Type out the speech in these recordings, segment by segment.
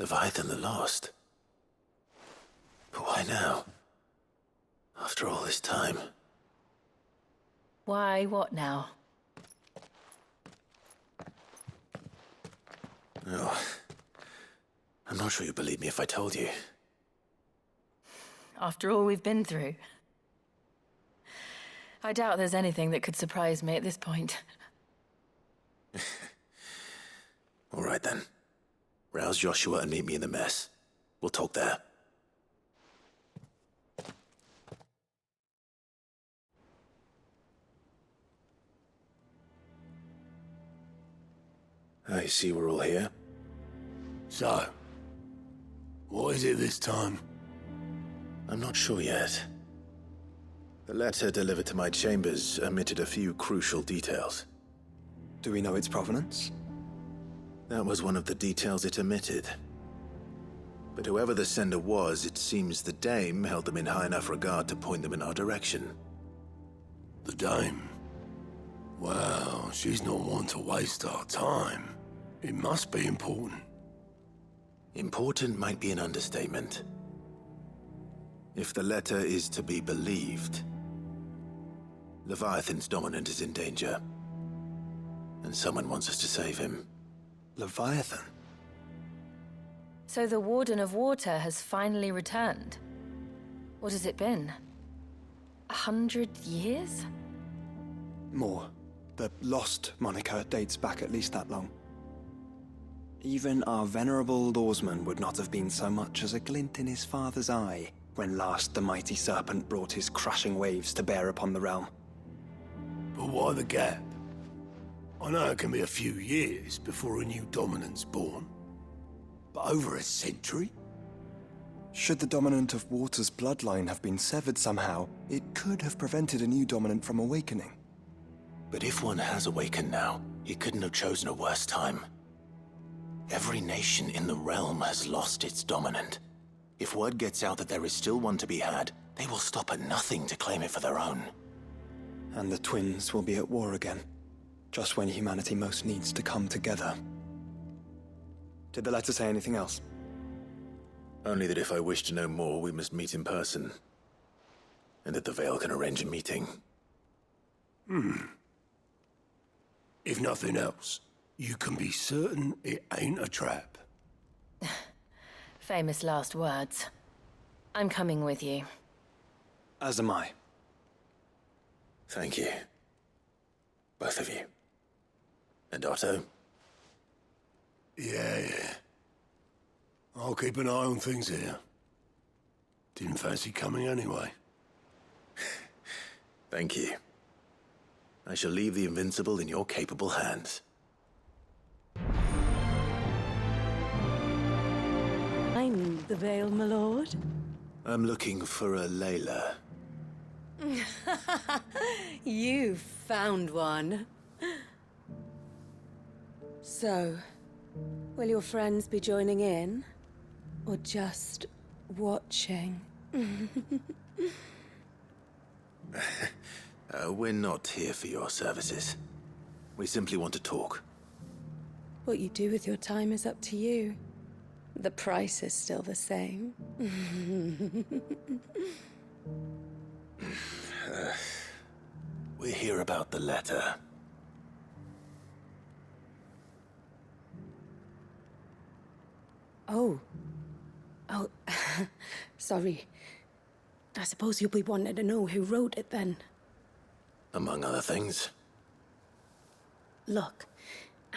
Leviathan the Lost. But why now? After all this time. Why, what now? Oh, I'm not sure you'd believe me if I told you. After all we've been through. I doubt there's anything that could surprise me at this point. All right then. Rouse Joshua and meet me in the mess. We'll talk there. I see we're all here. So, what is it this time? I'm not sure yet. The letter delivered to my chambers omitted a few crucial details. Do we know its provenance? That was one of the details it omitted. But whoever the sender was, it seems the dame held them in high enough regard to point them in our direction. The dame? Well, she's not one to waste our time. It must be important. Important might be an understatement. If the letter is to be believed, Leviathan's dominant is in danger. And someone wants us to save him. Leviathan? So the Warden of Water has finally returned. What has it been? 100 years? More. The Lost moniker dates back at least that long. Even our venerable lawsman would not have been so much as a glint in his father's eye when last the mighty serpent brought his crashing waves to bear upon the realm. But why the gap? I know it can be a few years before a new dominant's born. But over a century? Should the dominant of Water's bloodline have been severed somehow, it could have prevented a new dominant from awakening. But if one has awakened now, he couldn't have chosen a worse time. Every nation in the realm has lost its dominant. If word gets out that there is still one to be had, they will stop at nothing to claim it for their own. And the twins will be at war again, just when humanity most needs to come together. Did the letter say anything else? Only that if I wish to know more, we must meet in person. And that the Veil can arrange a meeting. If nothing else, you can be certain it ain't a trap. Famous last words. I'm coming with you. As am I. Thank you. Both of you. And Otto? Yeah. I'll keep an eye on things here. Didn't fancy coming anyway. Thank you. I shall leave the Invincible in your capable hands. I'm the Veil, my lord. I'm looking for a Layla. You found one. So, will your friends be joining in? Or just watching? We're not here for your services. We simply want to talk. What you do with your time is up to you. The price is still the same. We're here about the letter. Oh, sorry. I suppose you'll be wanting to know who wrote it then. Among other things. Look,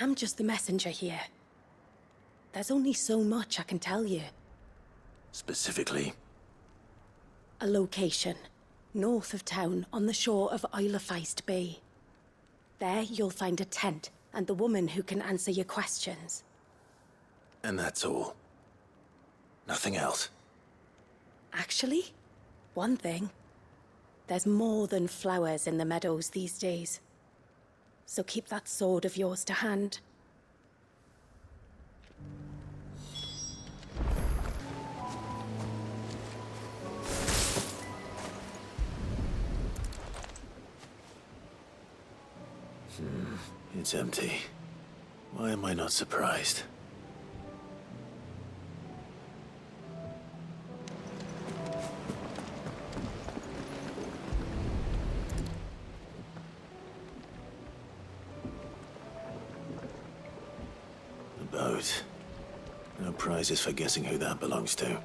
I'm just the messenger here. There's only so much I can tell you. Specifically? A location, north of town, on the shore of Feist Bay. There you'll find a tent and the woman who can answer your questions. And that's all? Nothing else? Actually, one thing. There's more than flowers in the meadows these days. So keep that sword of yours to hand. It's empty. Why am I not surprised? Good. No prizes for guessing who that belongs to.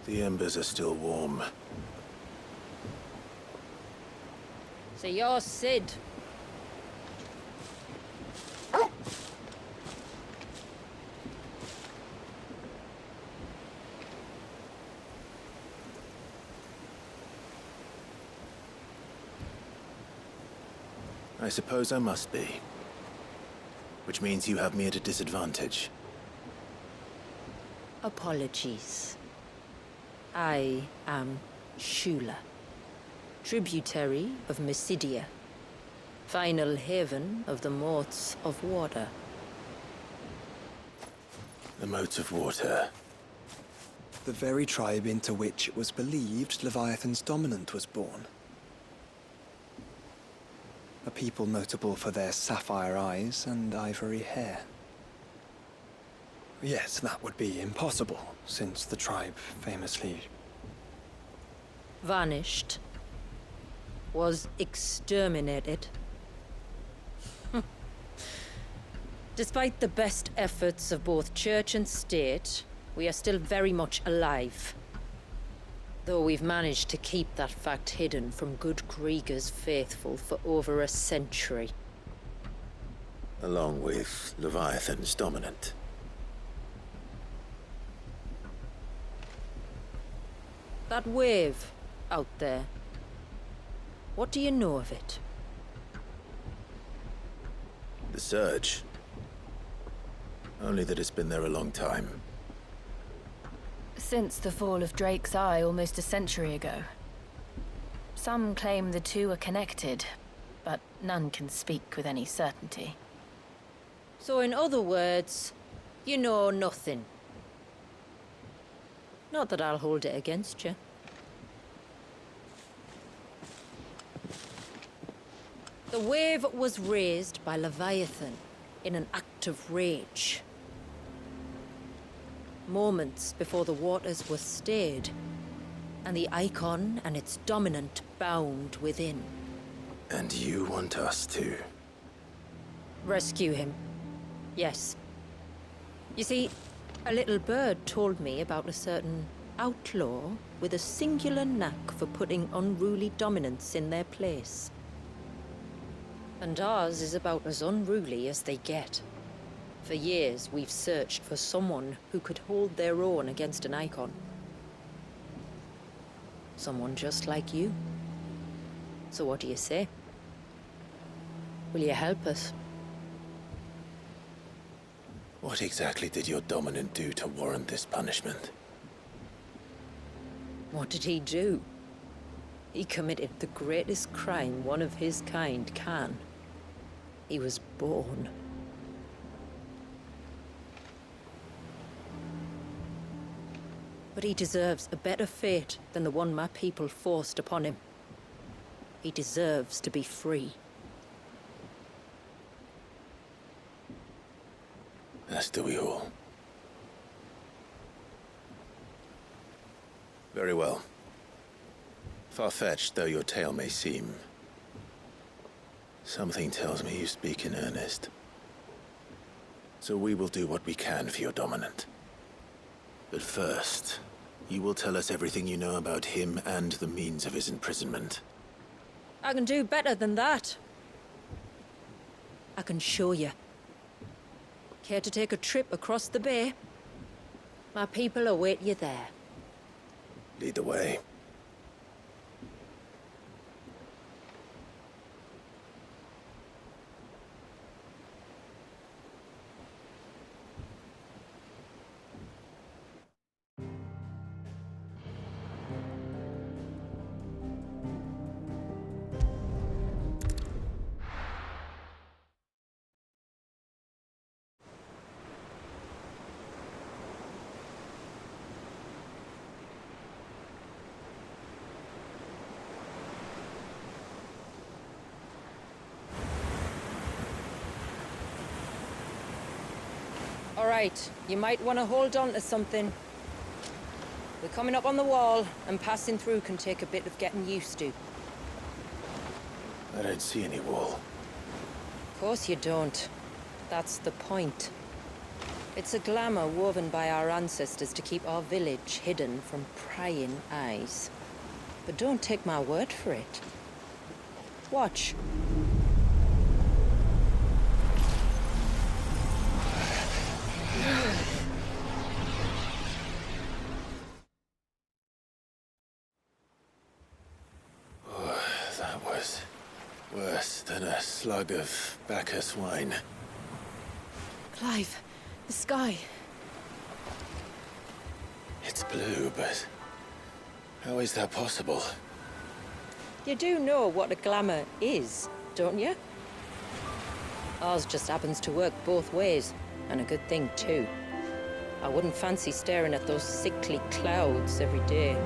The embers are still warm. So you're Sid. I suppose I must be. Which means you have me at a disadvantage. Apologies. I am Shula, tributary of Mysidia, final haven of the Moats of Water. The Moats of Water. The very tribe into which it was believed Leviathan's dominant was born. A people notable for their sapphire eyes and ivory hair. Yes, that would be impossible, since the tribe famously... Vanished. Was exterminated. Despite the best efforts of both church and state, we are still very much alive. Though we've managed to keep that fact hidden from good Krieger's faithful for over a century. Along with Leviathan's dominant. That wave out there. What do you know of it? The Surge. Only that it's been there a long time. Since the fall of Drake's Eye almost a century ago. Some claim the two are connected, but none can speak with any certainty. So in other words, you know nothing. Not that I'll hold it against you. The wave was raised by Leviathan in an act of rage. Moments before the waters were stayed, and the icon and its dominant bound within. And you want us to? Rescue him. Yes. You see, a little bird told me about a certain outlaw with a singular knack for putting unruly dominants in their place. And ours is about as unruly as they get. For years, we've searched for someone who could hold their own against an icon. Someone just like you. So what do you say? Will you help us? What exactly did your dominant do to warrant this punishment? What did he do? He committed the greatest crime one of his kind can. He was born. But he deserves a better fate than the one my people forced upon him. He deserves to be free. As do we all. Very well. Far-fetched though your tale may seem, something tells me you speak in earnest. So we will do what we can for your dominant. But first, you will tell us everything you know about him and the means of his imprisonment. I can do better than that. I can show you. Care to take a trip across the bay? My people await you there. Lead the way. All right, you might want to hold on to something. We're coming up on the wall, and passing through can take a bit of getting used to. I don't see any wall. Of course you don't. That's the point. It's a glamour woven by our ancestors to keep our village hidden from prying eyes. But don't take my word for it. Watch. That was worse than a slug of Bacchus wine. Clive, the sky. It's blue, but how is that possible? You do know what a glamour is, don't you? Ours just happens to work both ways, and a good thing too. I wouldn't fancy staring at those sickly clouds every day.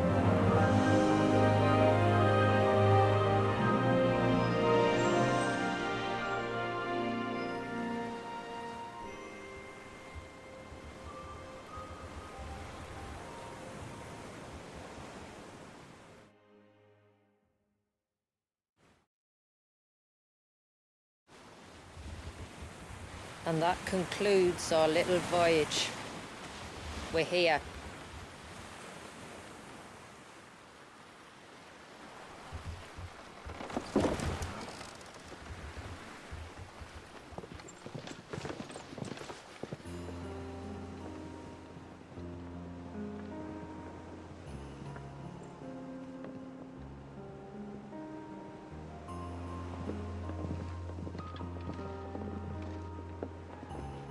And that concludes our little voyage. We're here.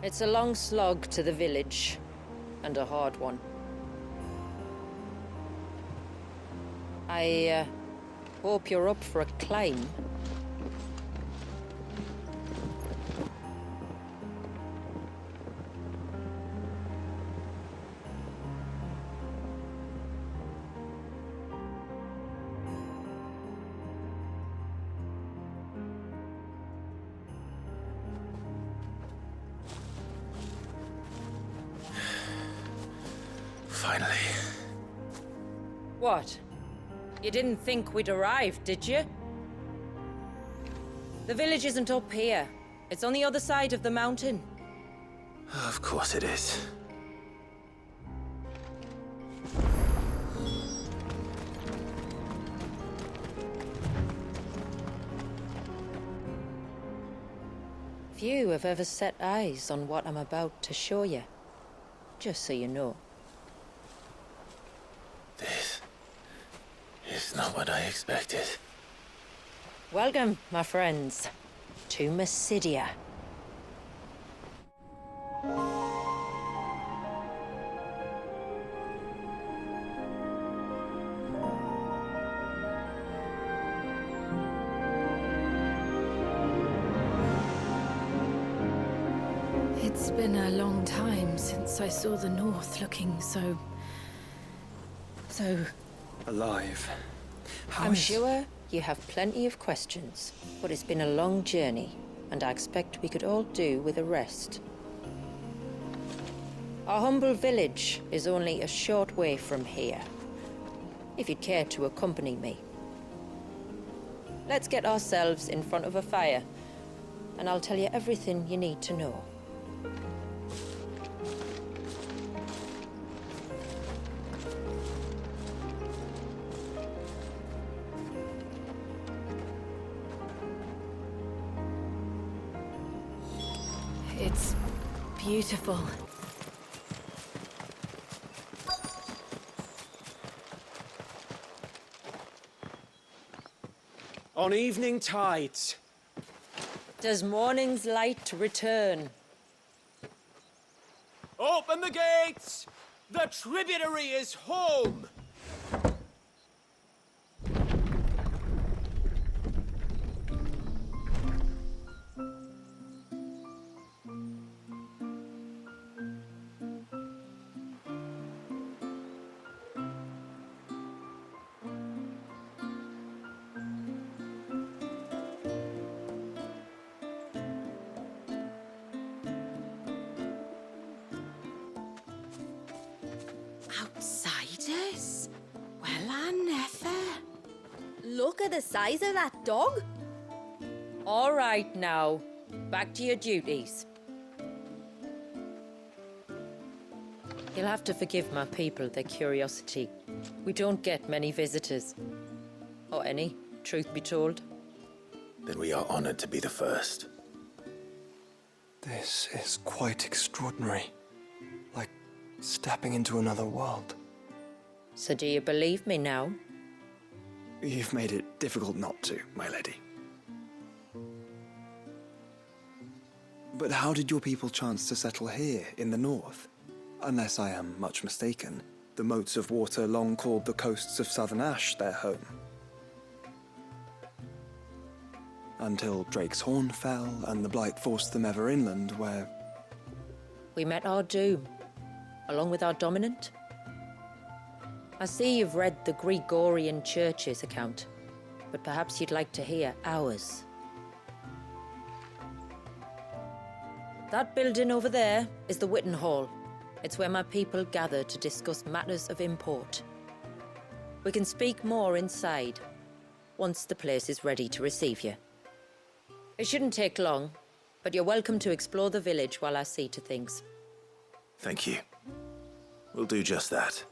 It's a long slog to the village, and a hard one. I hope you're up for a climb. Finally. What? You didn't think we'd arrived, did you? The village isn't up here. It's on the other side of the mountain. Of course it is. Few have ever set eyes on what I'm about to show you. Just so you know. This is not what I expected. Welcome, my friends, to Mysidia. It's been a long time since I saw the North looking so Alive. How I'm is- sure you have plenty of questions, but it's been a long journey, and I expect we could all do with a rest. Our humble village is only a short way from here, if you'd care to accompany me. Let's get ourselves in front of a fire, and I'll tell you everything you need to know. It's beautiful. On evening tides. Does morning's light return? Open the gates! The tributary is home! Outsiders? Maneffer. Look at the size of that dog. All right now, back to your duties. You'll have to forgive my people their curiosity. We don't get many visitors. Or any, truth be told. Then we are honored to be the first. This is quite extraordinary. Like stepping into another world. So do you believe me now? You've made it difficult not to, my lady. But how did your people chance to settle here in the north? Unless I am much mistaken, the moats of water long called the coasts of southern Ash their home. Until Drake's Horn fell and the Blight forced them ever inland, where... We met our doom, along with our dominant. I see you've read the Gregorian Church's account, but perhaps you'd like to hear ours. That building over there is the Witten Hall. It's where my people gather to discuss matters of import. We can speak more inside, once the place is ready to receive you. It shouldn't take long, but you're welcome to explore the village while I see to things. Thank you. We'll do just that.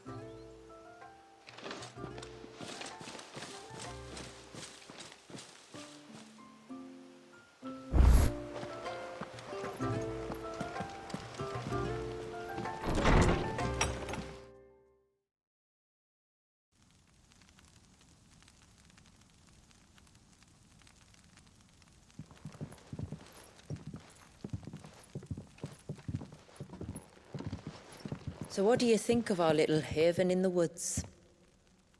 So what do you think of our little haven in the woods?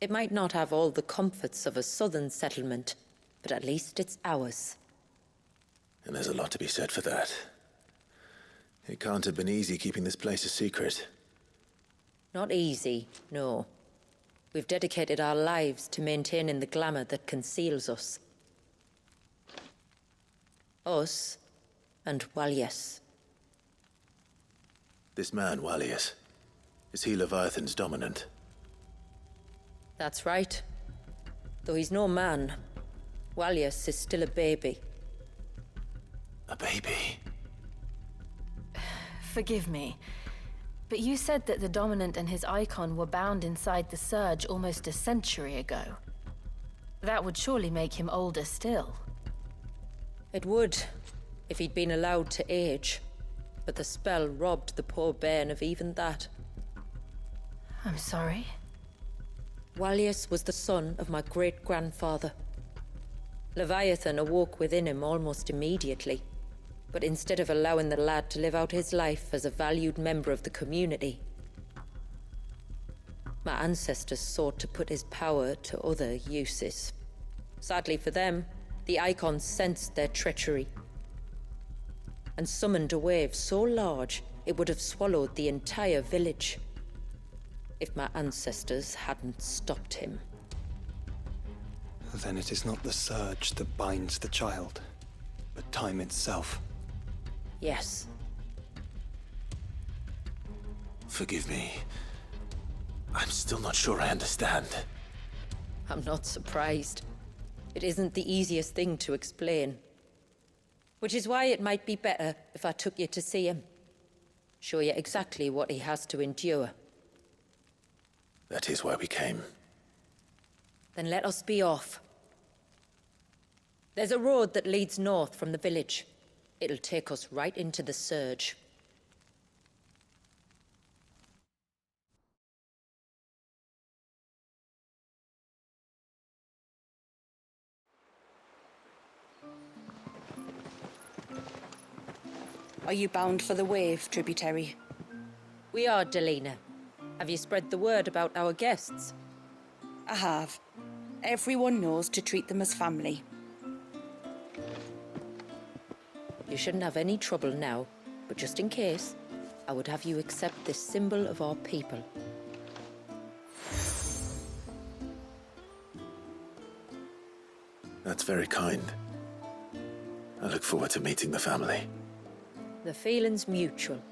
It might not have all the comforts of a southern settlement, but at least it's ours. And there's a lot to be said for that. It can't have been easy keeping this place a secret. Not easy, no. We've dedicated our lives to maintaining the glamour that conceals us. Us and Walias. This man, Walias, is he Leviathan's dominant? That's right. Though he's no man, Walias is still a baby. A baby? Forgive me, but you said that the Dominant and his icon were bound inside the Surge almost a century ago. That would surely make him older still. It would, if he'd been allowed to age. But the spell robbed the poor bairn of even that. I'm sorry? Walias was the son of my great-grandfather. Leviathan awoke within him almost immediately. But instead of allowing the lad to live out his life as a valued member of the community, my ancestors sought to put his power to other uses. Sadly for them, the Icon sensed their treachery and summoned a wave so large it would have swallowed the entire village if my ancestors hadn't stopped him. Then it is not the surge that binds the child, but time itself. Yes. Forgive me. I'm still not sure I understand. I'm not surprised. It isn't the easiest thing to explain. Which is why it might be better if I took you to see him. Show you exactly what he has to endure. That is why we came. Then let us be off. There's a road that leads north from the village. It'll take us right into the Surge. Are you bound for the Wave, tributary? We are, Delina. Have you spread the word about our guests? I have. Everyone knows to treat them as family. You shouldn't have any trouble now, but just in case, I would have you accept this symbol of our people. That's very kind. I look forward to meeting the family. The feeling's mutual.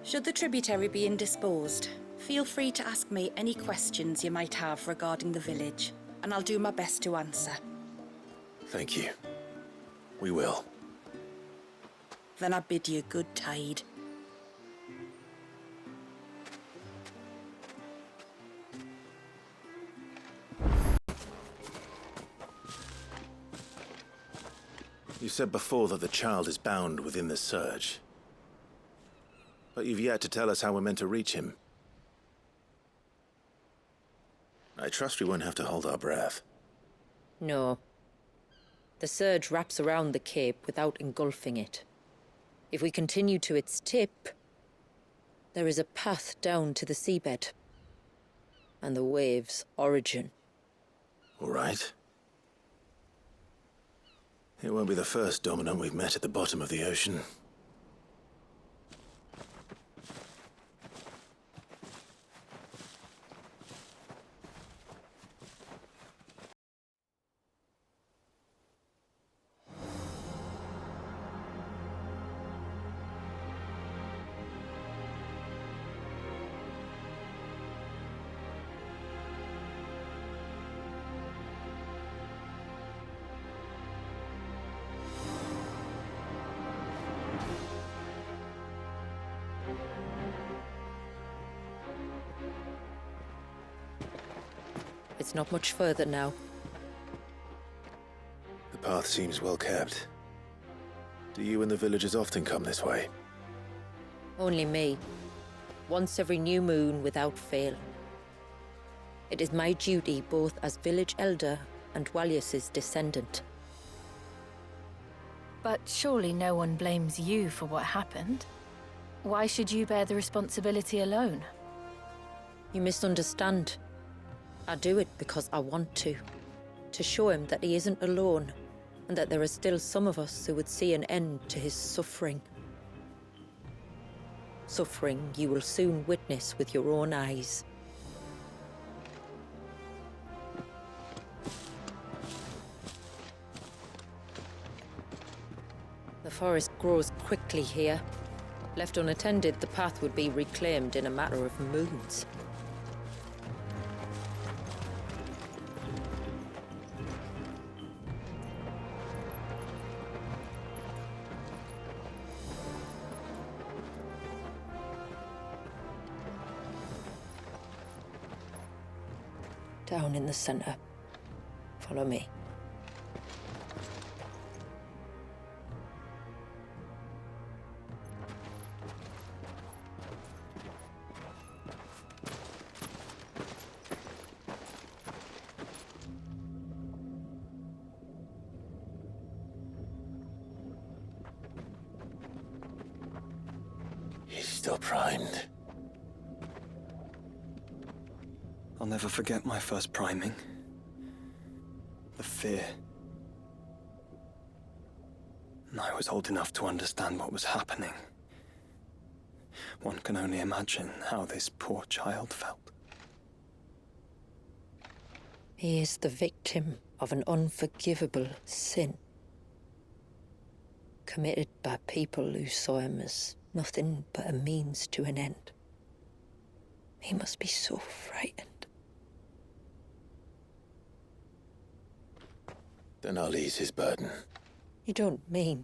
Should the tributary be indisposed, Feel free to ask me any questions you might have regarding the village, and I'll do my best to answer. Thank you. We will. Then I bid you good tide. You said before that the child is bound within the surge. But you've yet to tell us how we're meant to reach him. I trust we won't have to hold our breath. No. The surge wraps around the cape without engulfing it. If we continue to its tip, there is a path down to the seabed. And the wave's origin. All right. It won't be the first dominant we've met at the bottom of the ocean. It's not much further now. The path seems well kept. Do you and the villagers often come this way? Only me. Once every new moon without fail. It is my duty both as village elder and Walius's descendant. But surely no one blames you for what happened. Why should you bear the responsibility alone? You misunderstand. I do it because I want to show him that he isn't alone, and that there are still some of us who would see an end to his suffering. Suffering you will soon witness with your own eyes. The forest grows quickly here. Left unattended, the path would be reclaimed in a matter of moons. Down in the center. Follow me. He's still primed. I'll never forget my first priming. The fear. And I was old enough to understand what was happening. One can only imagine how this poor child felt. He is the victim of an unforgivable sin. Committed by people who saw him as nothing but a means to an end. He must be so frightened. Then I'll ease his burden. You don't mean?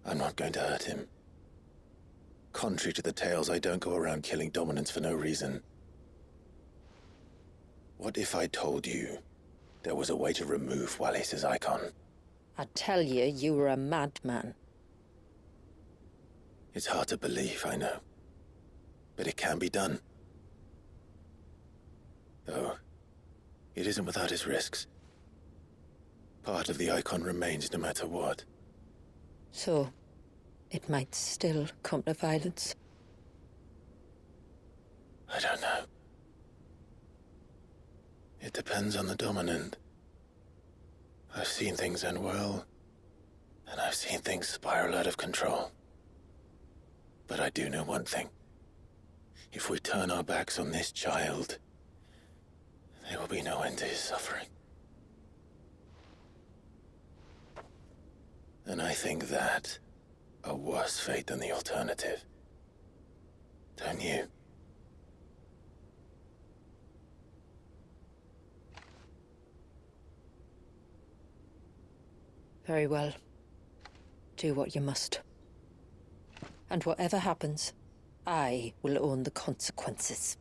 I'm not going to hurt him. Contrary to the tales, I don't go around killing dominants for no reason. What if I told you there was a way to remove Walis's icon? I'd tell you you were a madman. It's hard to believe, I know. But it can be done. Though, it isn't without its risks. Part of the icon remains no matter what. So, it might still come to violence. I don't know. It depends on the dominant. I've seen things end well, and I've seen things spiral out of control. But I do know one thing. If we turn our backs on this child, there will be no end to his suffering. And I think that a worse fate than the alternative. Don't you? Very well. Do what you must. And whatever happens, I will own the consequences.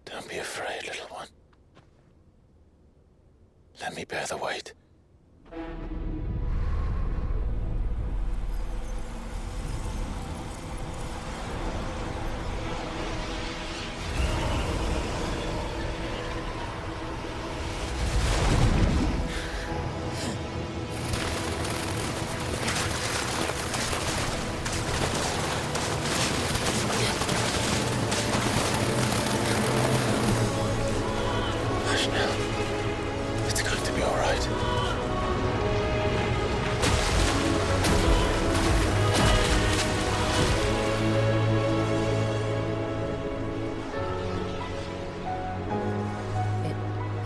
Don't be afraid, little one. Let me bear the weight. Hush now. It's going to be all right.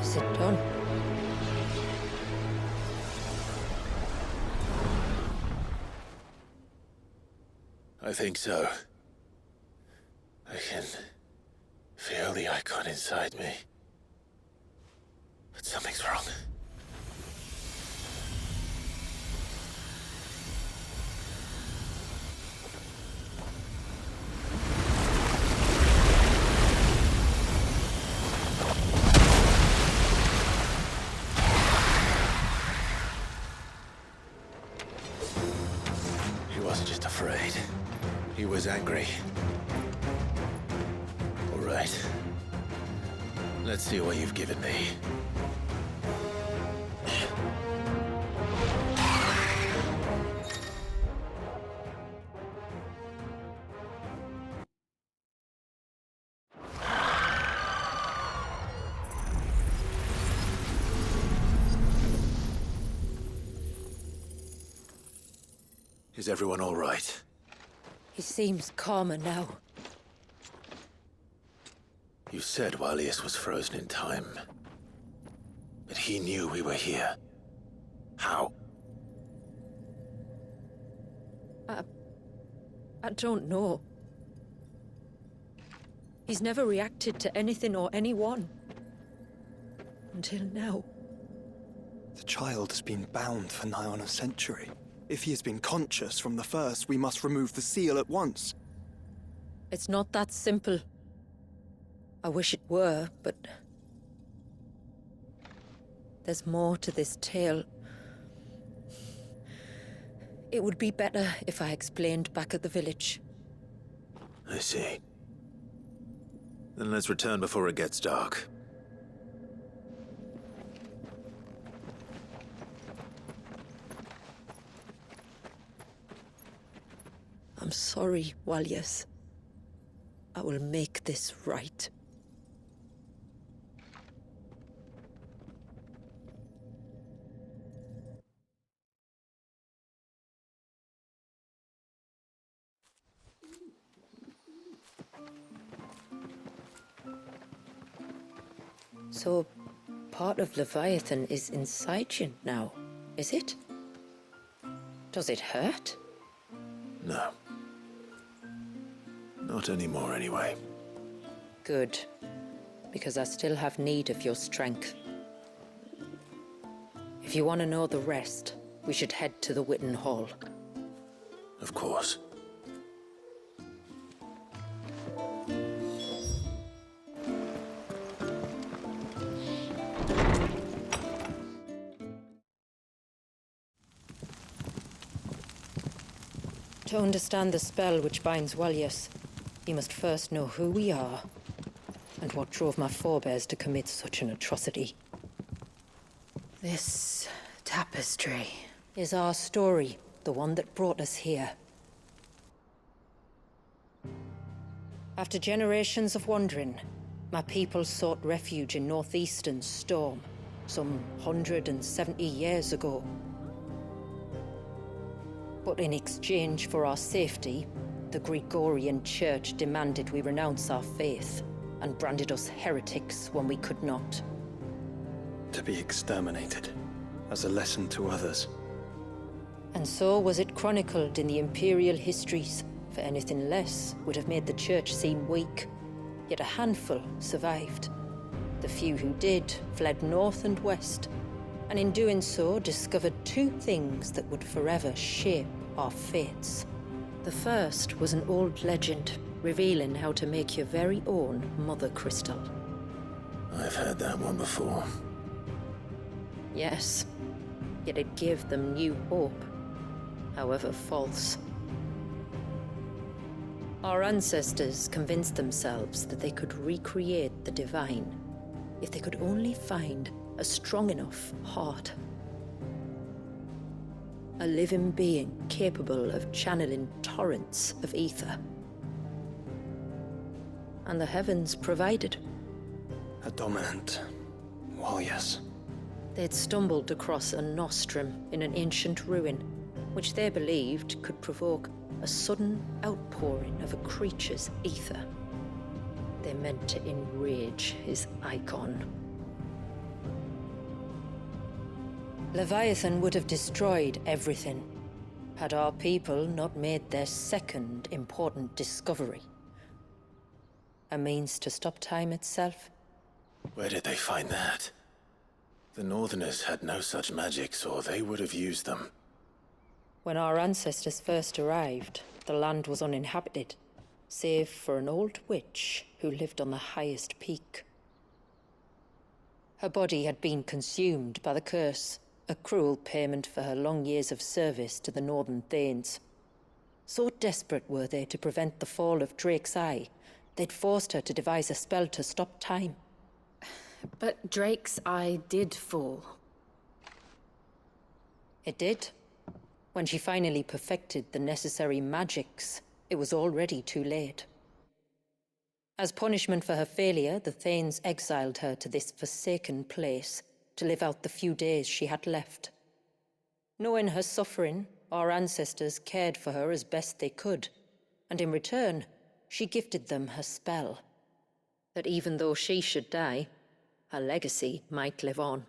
Is it done? I think so. I can feel the icon inside me. But something's wrong. He wasn't just afraid. He was angry. All right. Let's see what you've given me. Is everyone all right? He seems calmer now. You said Walius was frozen in time. But he knew we were here. How? I don't know. He's never reacted to anything or anyone. Until now. The child has been bound for nigh on a century. If he has been conscious from the first, we must remove the seal at once. It's not that simple. I wish it were, but... there's more to this tale. It would be better if I explained back at the village. I see. Then let's return before it gets dark. I'm sorry, Walius. I will make this right. So, part of Leviathan is inside you now, is it? Does it hurt? No. Not anymore, anyway. Good. Because I still have need of your strength. If you want to know the rest, we should head to the Witten Hall. Of course. To understand the spell which binds Walius, you must first know who we are, and what drove my forebears to commit such an atrocity. This tapestry is our story, the one that brought us here. After generations of wandering, my people sought refuge in northeastern Storm, some 170 years ago. But in exchange for our safety, the Gregorian Church demanded we renounce our faith, and branded us heretics when we could not. to be exterminated, as a lesson to others. And so was it chronicled in the imperial histories, for anything less would have made the church seem weak. Yet a handful survived. The few who did fled north and west, and in doing so discovered two things that would forever shape our fates. The first was an old legend, revealing how to make your very own mother crystal. I've heard that one before. Yes, yet it gave them new hope, however false. Our ancestors convinced themselves that they could recreate the divine if they could only find a strong enough heart. A living being capable of channeling torrents of ether. And the heavens provided. A dominant. Well, yes. They'd stumbled across a nostrum in an ancient ruin, which they believed could provoke a sudden outpouring of a creature's ether. They meant to enrage his icon. Leviathan would have destroyed everything, had our people not made their second important discovery. A means to stop time itself. Where did they find that? The Northerners had no such magics, or they would have used them. When our ancestors first arrived, the land was uninhabited, save for an old witch who lived on the highest peak. Her body had been consumed by the curse, a cruel payment for her long years of service to the Northern Thanes. So desperate were they to prevent the fall of Drake's Eye, they'd forced her to devise a spell to stop time. But Drake's Eye did fall. It did. When she finally perfected the necessary magics, it was already too late. As punishment for her failure, the Thanes exiled her to this forsaken place to live out the few days she had left. Knowing her suffering, our ancestors cared for her as best they could, and in return, she gifted them her spell. That even though she should die, her legacy might live on.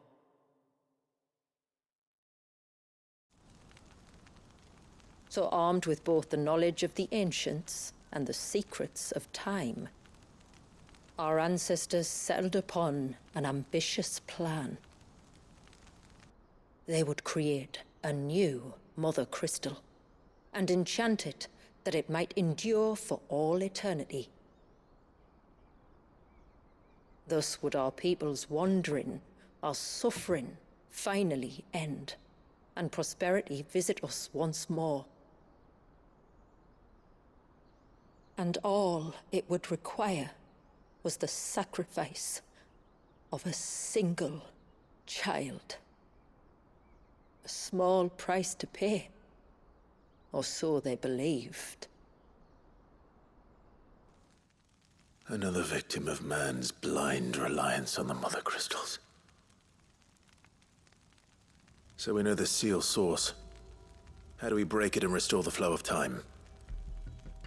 So armed with both the knowledge of the ancients and the secrets of time, our ancestors settled upon an ambitious plan. They would create a new Mother Crystal and enchant it that it might endure for all eternity. Thus would our people's wandering, our suffering, finally end, and prosperity visit us once more. And all it would require was the sacrifice of a single child. A small price to pay, or so they believed. Another victim of man's blind reliance on the Mother Crystals. So we know the seal source. How do we break it and restore the flow of time?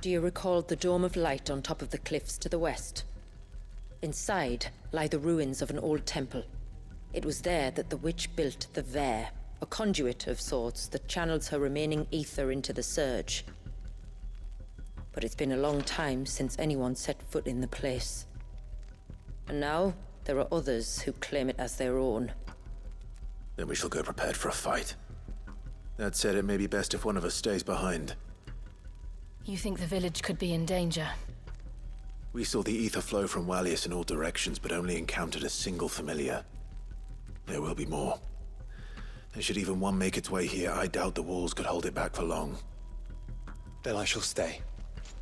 Do you recall the dome of light on top of the cliffs to the west? Inside lie the ruins of an old temple. It was there that the witch built the Ver, a conduit of sorts that channels her remaining ether into the surge. But it's been a long time since anyone set foot in the place. And now, there are others who claim it as their own. Then we shall go prepared for a fight. That said, it may be best if one of us stays behind. You think the village could be in danger? We saw the ether flow from Walius in all directions, but only encountered a single familiar. There will be more. And should even one make its way here, I doubt the walls could hold it back for long. Then I shall stay.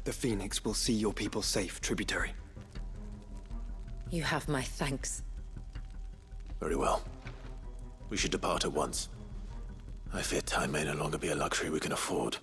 The Phoenix will see your people safe, tributary. You have my thanks. Very well. We should depart at once. I fear time may no longer be a luxury we can afford.